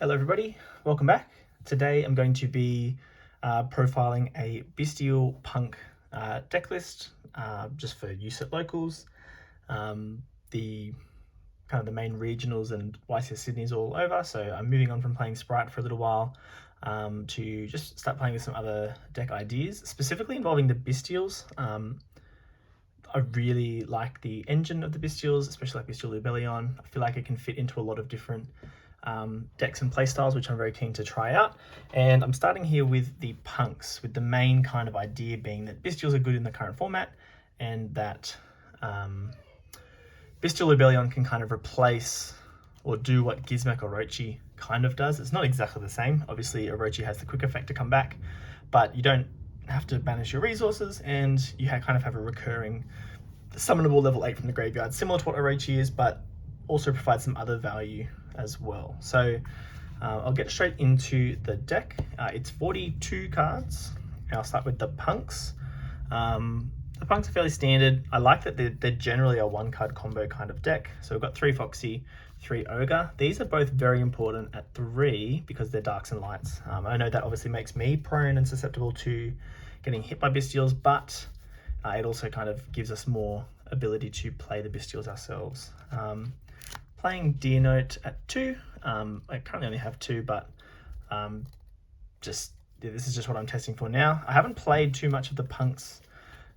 Hello everybody, welcome back. Today I'm going to be profiling a Bystial Punk deck list just for use at locals. The kind of the main regionals and YCS Sydney's all over, so I'm moving on from playing Sprite for a little while to just start playing with some other deck ideas, specifically involving the Bystials. I really like the engine of the Bystials, especially like Bystial Rebellion. I feel like it can fit into a lot of different decks and playstyles, which I'm very keen to try out. And I'm starting here with the punks, with the main kind of idea being that Bystials are good in the current format, and that Bystial Rebellion can kind of replace or do what Gizmek Orochi kind of does. It's not exactly the same. Obviously, Orochi has the quick effect to come back, but you don't have to banish your resources, and you kind of have a recurring summonable level 8 from the graveyard, similar to what Orochi is, but also provides some other value as well. So I'll get straight into the deck. It's 42 cards. And I'll start with the punks. The punks are fairly standard. I like that they're generally a one card combo kind of deck. So we've got 3 Foxy, 3 Ogre. These are both very important at 3 because they're darks and lights. I know that obviously makes me prone and susceptible to getting hit by Bystials, but it also kind of gives us more ability to play the Bystials ourselves. Playing Deer Note at 2. I currently only have 2, but this is just what I'm testing for now. I haven't played too much of the punks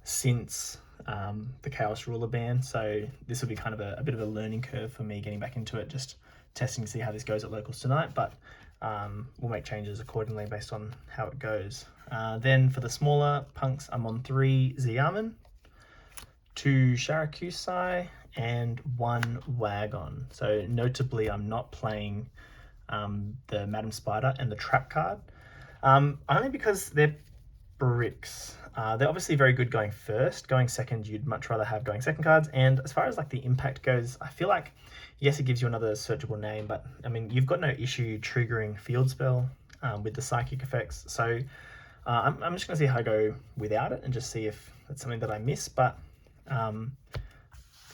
since the Chaos Ruler ban, so this will be kind of a bit of a learning curve for me getting back into it, just testing to see how this goes at locals tonight, but we'll make changes accordingly based on how it goes. Then for the smaller punks, I'm on 3 Xiamen, 2 Sharakusai, and 1 Wagon. So notably, I'm not playing the Madam Spider and the Trap card, only because they're bricks. They're obviously very good going first. Going second, you'd much rather have going second cards. And as far as like the impact goes, I feel like, yes, it gives you another searchable name, but I mean, you've got no issue triggering field spell with the psychic effects. So I'm just gonna see how I go without it and just see if it's something that I miss, but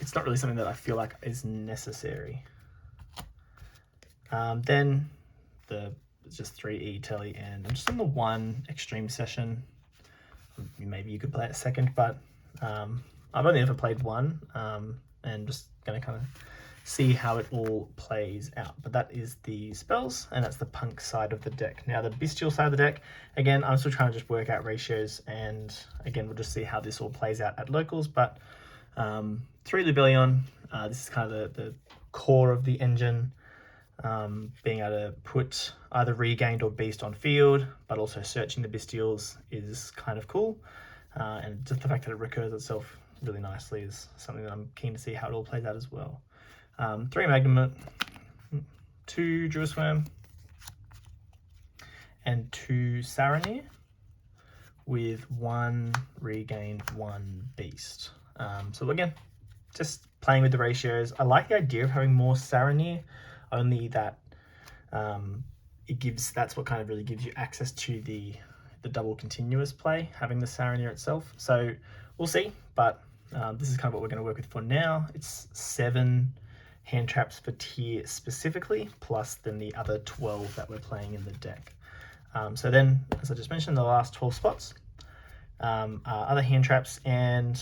it's not really something that I feel like is necessary. Then it's just 3 E-Telly, and I'm just on the 1 Extreme Session. Maybe you could play it second, but I've only ever played 1, and just gonna kind of see how it all plays out. But that is the spells, and that's the punk side of the deck. Now the Bystial side of the deck, again, I'm still trying to just work out ratios, and again, we'll just see how this all plays out at locals. But 3 Rebellion, this is kind of the core of the engine, being able to put either Regained or Beast on field, but also searching the Bystials is kind of cool, and just the fact that it recurs itself really nicely is something that I'm keen to see how it all plays out as well. 3 Magnemite, 2 Jewsworm, and 2 Saranir, with 1 Regained, 1 Beast. So again, just playing with the ratios. I like the idea of having more Saranir, only that that's what kind of really gives you access to the double continuous play, having the Saranir itself. So we'll see, but this is kind of what we're going to work with for now. It's 7 hand traps for tier specifically, plus then the other 12 that we're playing in the deck. So then, as I just mentioned, the last 12 spots are other hand traps, and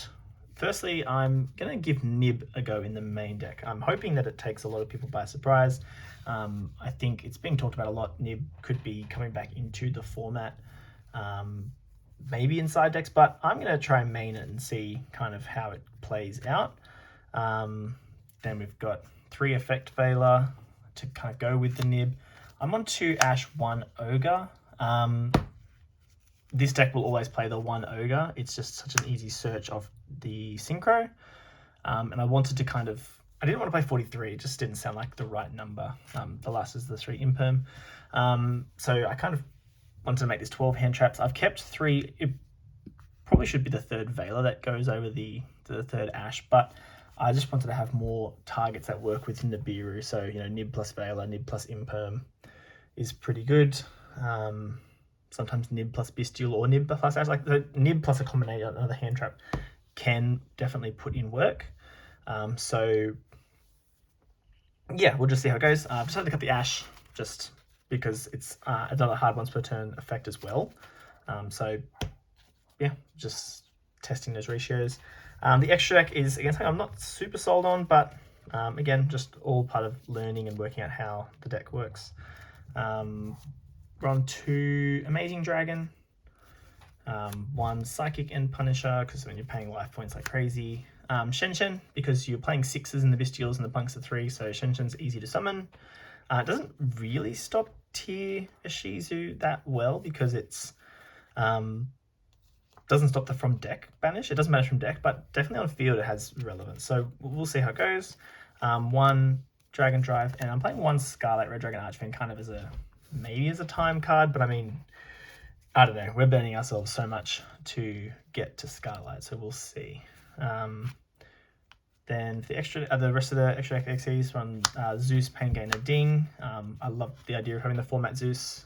firstly, I'm going to give Nib a go in the main deck. I'm hoping that it takes a lot of people by surprise. I think it's being talked about a lot. Nib could be coming back into the format, maybe in side decks, but I'm going to try and main it and see kind of how it plays out. Then we've got 3 Effect Veiler to kind of go with the Nib. I'm on 2 Ash, 1 Ogre. This deck will always play the 1 Ogre. It's just such an easy search of the Synchro. And I wanted to I didn't want to play 43. It just didn't sound like the right number. The last is the 3 Imperm. So I kind of wanted to make this 12 hand traps. I've kept 3. It probably should be the 3rd Veiler that goes over the 3rd Ash, but I just wanted to have more targets that work with Nibiru. So, you know, Nib plus Veiler, Nib plus Imperm is pretty good. Sometimes Nib plus Bystial or Nib plus Ash, like the Nib plus a combination, another hand trap, can definitely put in work. So yeah, we'll just see how it goes. I've decided to cut the Ash just because it's another hard once per turn effect as well. So yeah, just testing those ratios. The extra deck is, again, something I'm not super sold on, but again, just all part of learning and working out how the deck works. We're on 2 Amazing Dragon, 1 Psychic and Punisher, because when you're paying life points like crazy. Shen, because you're playing 6s in the Bystials and the Punks are 3, so Shen's easy to summon. It doesn't really stop tier Ishizu that well, because it's doesn't stop the from deck banish. It doesn't banish from deck, but definitely on field it has relevance. So we'll see how it goes. 1 Dragon Drive, and I'm playing 1 Scarlet Red Dragon Archfiend kind of as maybe as a time card, but I mean, I don't know. We're burning ourselves so much to get to Scarlet, so we'll see. Then for the rest of the extra deck XYZs from Zeus, Pain Gainer, Ding. I love the idea of having the format Zeus.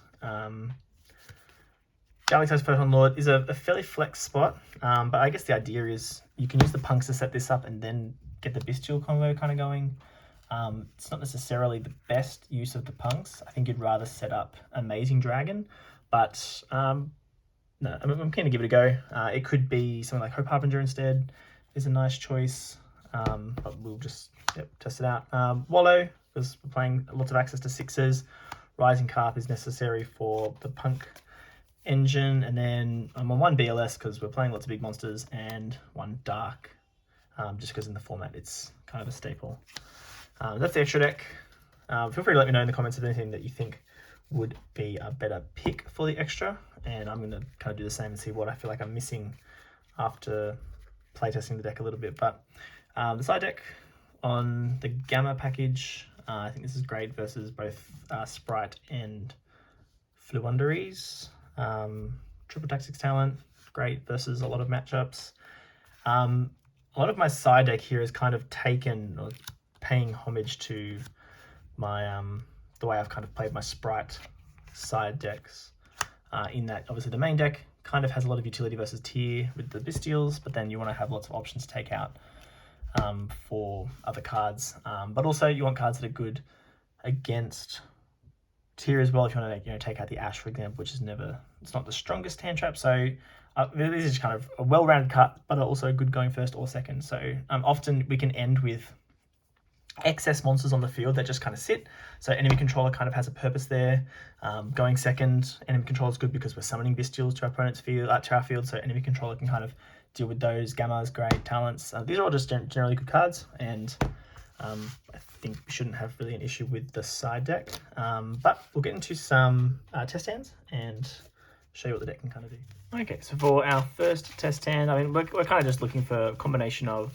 Galaxy's Photon Lord is a fairly flex spot, but I guess the idea is you can use the Punks to set this up and then get the Bystial combo kind of going. It's not necessarily the best use of the Punks. I think you'd rather set up Amazing Dragon, but no, I'm keen to give it a go. It could be something like Hope Harbinger instead is a nice choice, but we'll just test it out. Wallow, because we're playing lots of access to 6s. Rising Carp is necessary for the Punk engine, and then I'm on 1 BLS because we're playing lots of big monsters, and 1 Dark, just because in the format it's kind of a staple. That's the extra deck. Feel free to let me know in the comments of anything that you think would be a better pick for the extra, and I'm going to kind of do the same and see what I feel like I'm missing after playtesting the deck a little bit. But the side deck on the Gamma package, I think this is great versus both Sprite and Fluunderies. Triple Tactics Talent, great versus a lot of matchups. A lot of my side deck here is kind of taken or paying homage to my the way I've kind of played my Sprite side decks, in that obviously the main deck kind of has a lot of utility versus tier with the Bystials, but then you want to have lots of options to take out for other cards, but also you want cards that are good against tier as well. If you want to take out the Ash, for example, which is it's not the strongest hand trap, so this is kind of a well-rounded cut, but also good going first or second. So often we can end with excess monsters on the field that just kind of sit, so enemy controller kind of has a purpose there. Going second, enemy controller is good because we're summoning Bystials to our opponent's field, to our field, so enemy controller can kind of deal with those. Gamma's great, Talents, these are all just generally good cards, and I think we shouldn't have really an issue with the side deck, but we'll get into some test hands and show you what the deck can kind of do. Okay, so for our first test hand, I mean, we're kind of just looking for a combination of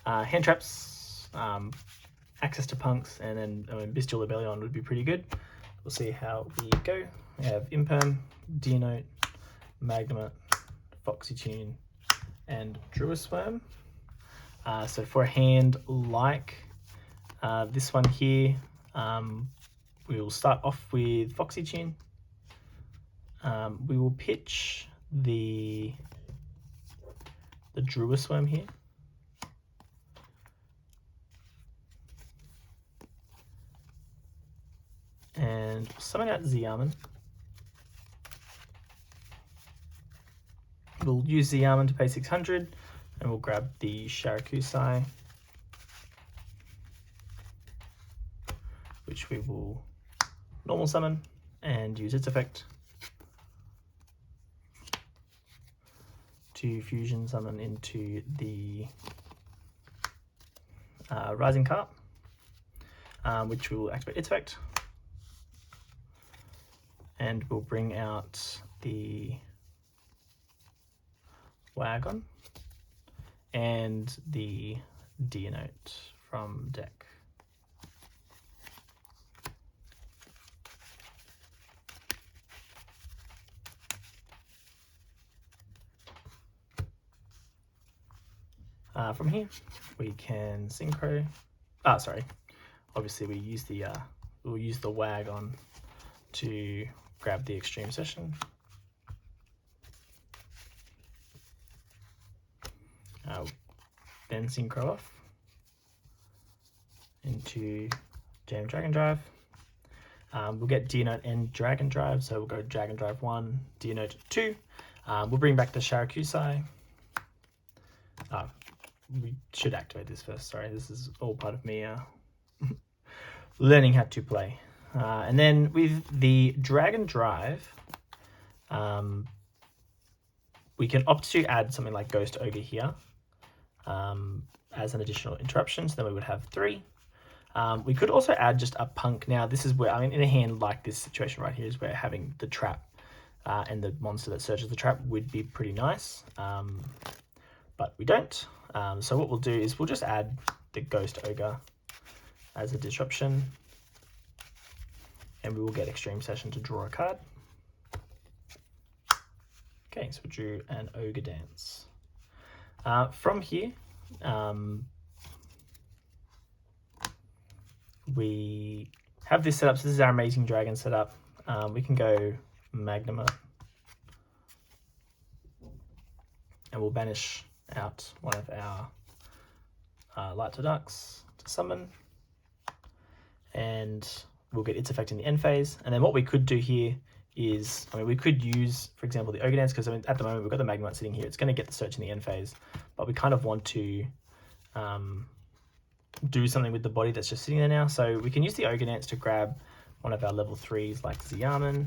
hand traps, access to Punks, and then Bystial Rebellion would be pretty good. We'll see how we go. We have Imperm, Deonote, Magnemite, Foxy Tune, and Druisworm. So for a hand like this one here, we will start off with Foxy Tune. We will pitch the Druisworm here. And summon out Xiamen. We'll use Xiamen to pay 600, and we'll grab the Sharakusai, which we will normal summon and use its effect to fusion summon into the Rising Carp, which will activate its effect, and we'll bring out the Wagon and the Deonote from deck. From here, we can synchro. Obviously we use we'll use the Wagon to grab the Extreme Session. Then synchro off into Jam Dragon Drive. We'll get Denote and Dragon Drive, so we'll go Dragon Drive 1, Denote 2. We'll bring back the Sharakusai. We should activate this first, sorry, this is all part of me learning how to play. And then with the Dragon Drive, we can opt to add something like Ghost Ogre here as an additional interruption, so then we would have 3. We could also add just a P.U.N.K. Now this is where, I mean, in a hand like this situation right here is where having the trap and the monster that searches the trap would be pretty nice, but we don't. So what we'll do is we'll just add the Ghost Ogre as a disruption, and we will get Extreme Session to draw a card. Okay, so we drew an Ogre Dance. From here, we have this setup. So this is our Amazing Dragon setup. We can go Magnamut, and we'll banish out one of our Light to Ducks to summon, and we'll get its effect in the end phase. And then what we could do here is, I mean, we could use, for example, the Ogre Dance, because I mean, at the moment we've got the Magnamut sitting here. It's going to get the search in the end phase, but we kind of want to do something with the body that's just sitting there now. So we can use the Ogre Dance to grab one of our level 3s like Xiamen.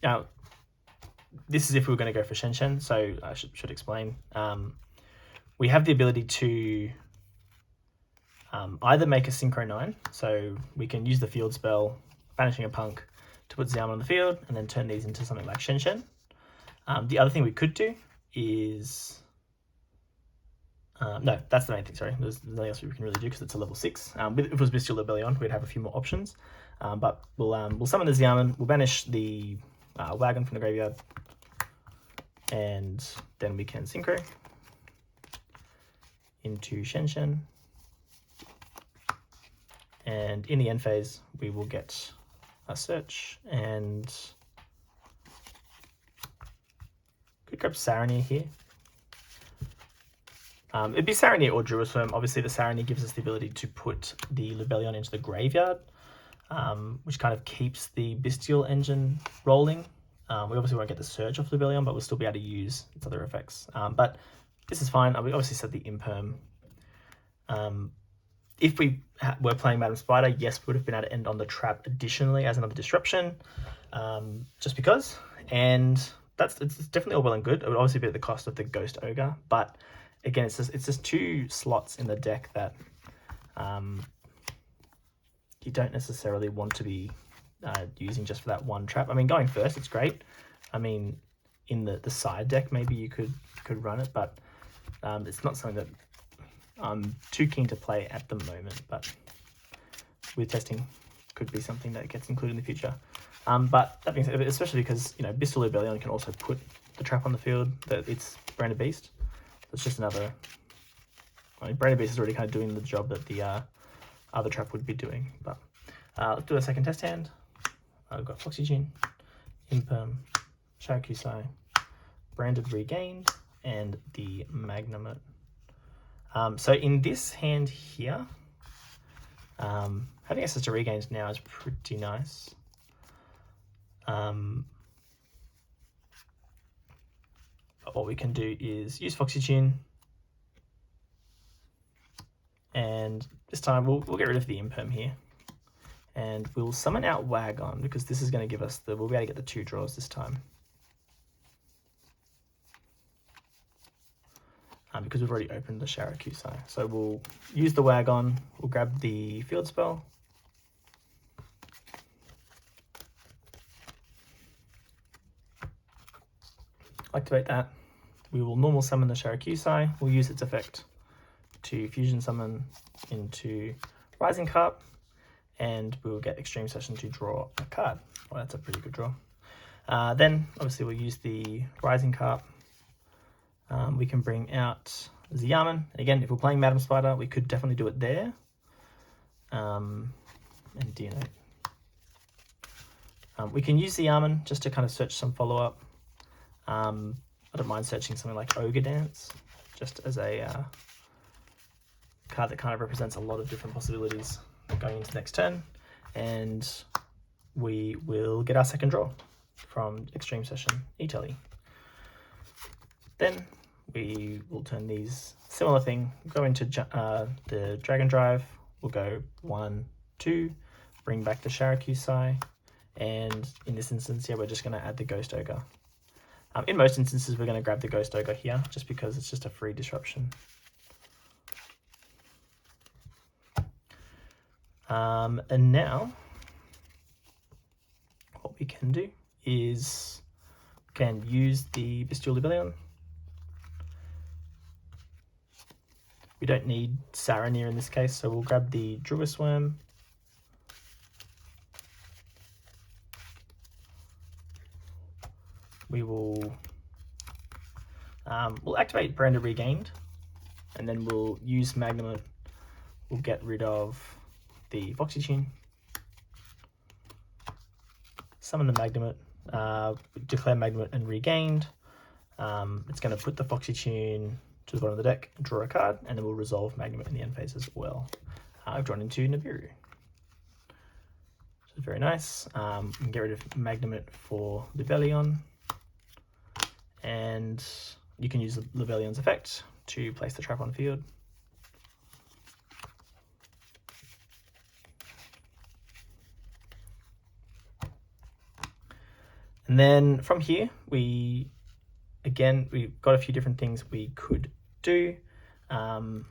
Now, this is if we were going to go for Shen Shen, so I should explain. We have the ability to either make a Synchro 9, so we can use the field spell, banishing a P.U.N.K, to put Xiamen on the field and then turn these into something like Shen Shen. The other thing we could do is... no, that's the main thing, sorry. There's nothing else we can really do because it's a level 6. If it was Bystial Rebellion, we'd have a few more options. But we'll summon the Xiamen, we'll banish the Wagon from the graveyard, and then we can Synchro into Shen Shen. And in the end phase, we will get a search, and could grab Saronir here. It'd be Saronir or Druisworm. Obviously, the Saronir gives us the ability to put the Rebellion into the graveyard, which kind of keeps the Bystial engine rolling. We obviously won't get the Surge off Rebellion, but we'll still be able to use its other effects. But this is fine. We obviously set the Imperm. If we were playing Madam Spider, yes, we would have been able to end on the trap additionally as another disruption, just because. And it's definitely all well and good. It would obviously be at the cost of the Ghost Ogre, but again, it's just 2 slots in the deck that you don't necessarily want to be using just for that one trap. I mean, going first, it's great. I mean, in the side deck, maybe you could run it, but it's not something that I'm too keen to play at the moment, but with testing could be something that gets included in the future. But that being said, especially because, you know, Bystial Rebellion can also put the trap on the field, that it's Branded Beast. It's just another... I mean, Branded Beast is already kind of doing the job that the other trap would be doing. But let's do a second test hand. I've got Foxygen, Imperm, Sharakusai, Branded Regained, and the Magnamut. So in this hand here, having access to Regained now is pretty nice. But what we can do is use Foxygen, and this time we'll get rid of the Imperm here, and we'll summon out Wagon, because this is going to give us we'll be able to get the 2 draws this time. Because we've already opened the Sharakusai. So we'll use the Wagon, we'll grab the field spell, activate that. We will normal summon the Sharakusai, we'll use its effect to fusion summon into Rising Carp, and we will get Extreme Session to draw a card. Well, that's a pretty good draw. Then obviously we'll use the Rising Carp. We can bring out Xiamen. Again, if we're playing Madam Spider, we could definitely do it there. And Denote. We can use Xiamen just to kind of search some follow-up. I don't mind searching something like Ogre Dance, just as a card that kind of represents a lot of different possibilities. going into the next turn, and we will get our second draw from Extreme Session Italy. Then we will turn these, similar thing, go into the Dragon Drive. We'll go 1, 2, bring back the Sharakusai, and in this instance, yeah, we're just going to add the Ghost Ogre. In most instances, we're going to grab the Ghost Ogre here, just because it's just a free disruption. And now, what we can do is can use the Bystial Libellion. We don't need Saranir in this case, so we'll grab the Druis Worm. We will we'll activate Branded Regained, and then we'll use Magnamut. We'll get rid of the Foxy Tune, summon the Magnamut, declare Magnamut and Regained. It's going to put the Foxy Tune to the bottom of the deck, draw a card, and then we'll resolve Magnamut in the end phase as well. I've drawn into Nibiru, which is very nice. We can get rid of Magnamut for Libellion, and you can use the Libellion's effect to place the trap on field. And then from here, we've got a few different things we could do. The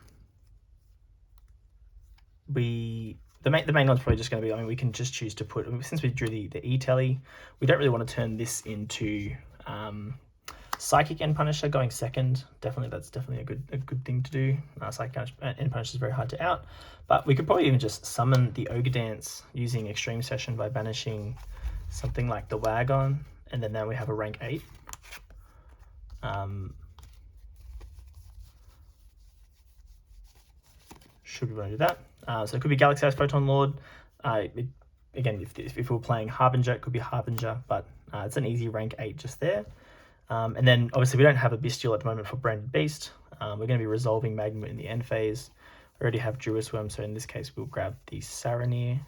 main one's probably just going to be, I mean, we can just choose to put, since we drew the E-Telly, we don't really want to turn this into Psychic End Punisher going second. That's definitely a good thing to do. Psychic End Punisher is very hard to out, but we could probably even just summon the Ogre Dance using Extreme Session by banishing something like the Wagon, and then now we have a rank 8. Should we want to do that? So it could be Galaxy Ice Photon Lord. Again, if we're playing Harbinger, it could be Harbinger, but it's an easy rank 8 just there. And then obviously we don't have a Bystial at the moment for Branded Beast. We're going to be resolving Magnamut in the end phase. We already have Druis Worm, so in this case we'll grab the Saranir.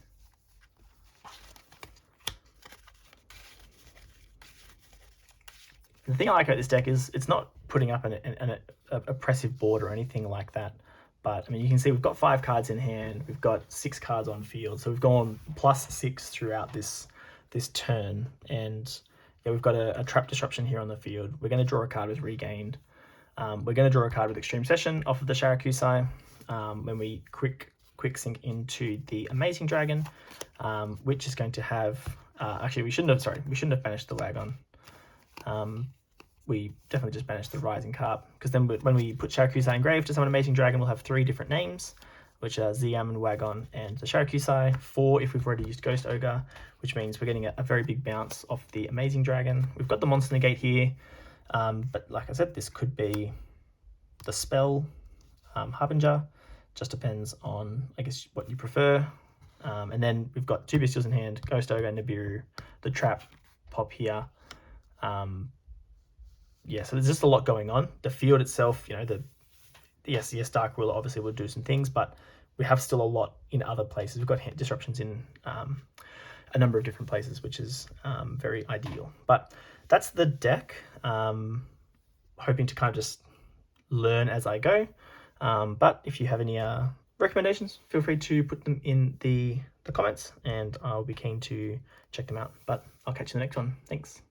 The thing I like about this deck is it's not putting up an oppressive board or anything like that. But I mean, you can see we've got 5 cards in hand. We've got 6 cards on field, so we've gone +6 throughout this turn. And yeah, we've got a trap disruption here on the field. We're going to draw a card with Regained. We're going to draw a card with Extreme Session off of the Sharakusai when we quick sync into the Amazing Dragon, which is going to have actually we shouldn't have banished the Wagon. We definitely just banished the Rising Carp, because then when we put Sharakusai in grave to summon Amazing Dragon, we'll have 3 different names, which are Ziam and Wagon and the Sharakusai. 4 if we've already used Ghost Ogre, which means we're getting a very big bounce off the Amazing Dragon. We've got the Monster Negate here, but like I said, this could be the spell Harbinger. Just depends on, I guess, what you prefer. And then we've got 2 Bystials in hand, Ghost Ogre, Nibiru, the trap pop here. Yeah, so there's just a lot going on. The field itself, you know, yes, Dark Ruler obviously will do some things, but we have still a lot in other places. We've got disruptions in a number of different places, which is very ideal. But that's the deck. Hoping to kind of just learn as I go. But if you have any recommendations, feel free to put them in the comments, and I'll be keen to check them out. But I'll catch you in the next one. Thanks.